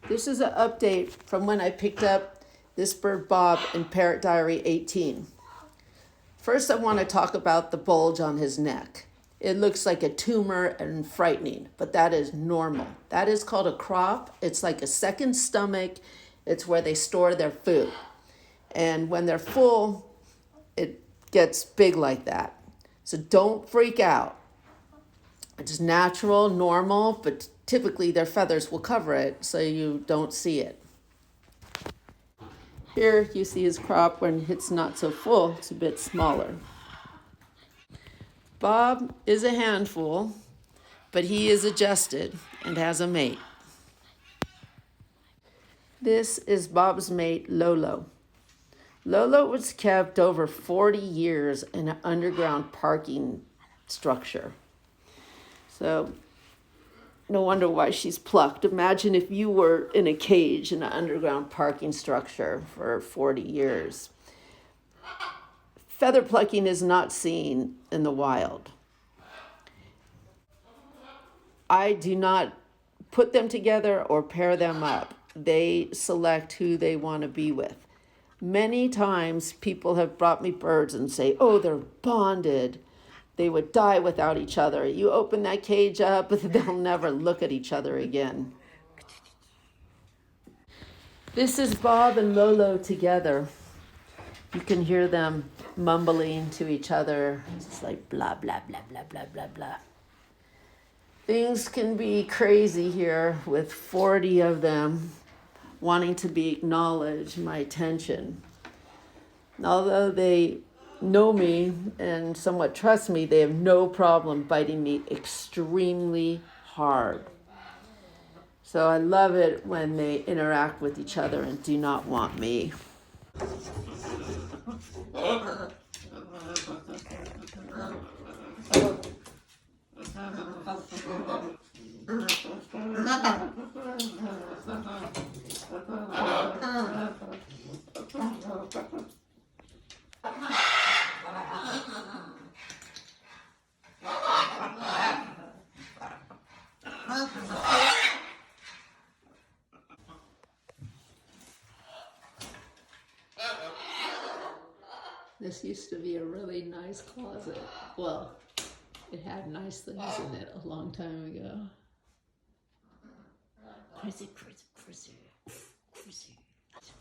This is an update from when I picked up this bird Bob in Parrot Diary 18. First, I want to talk about the bulge on his neck. It looks like a tumor and frightening, but that is normal. That is called a crop. It's like a second stomach. It's where they store their food. And when they're full, it gets big like that. So don't freak out. It's natural, normal, but typically their feathers will cover it so you don't see it. Here you see his crop when it's not so full, it's a bit smaller. Bob is a handful, but he is adjusted and has a mate. This is Bob's mate, Lolo. Lolo was kept over 40 years in an underground parking structure. So no wonder why she's plucked. Imagine if you were in a cage in an underground parking structure for 40 years. Feather plucking is not seen in the wild. I do not put them together or pair them up. They select who they want to be with. Many times people have brought me birds and say, oh, they're bonded. They would die without each other. You open that cage up, they'll never look at each other again. This is Bob and Lolo together. You can hear them mumbling to each other. It's like blah, blah, blah, blah, blah, blah, blah. Things can be crazy here with 40 of them wanting to be acknowledged, my attention. Although they know me and somewhat trust me, they have no problem biting me extremely hard. So I love it when they interact with each other and do not want me. This used to be a really nice closet. Well, it had nice things in it a long time ago. Crazy, crazy, crazy, crazy, crazy.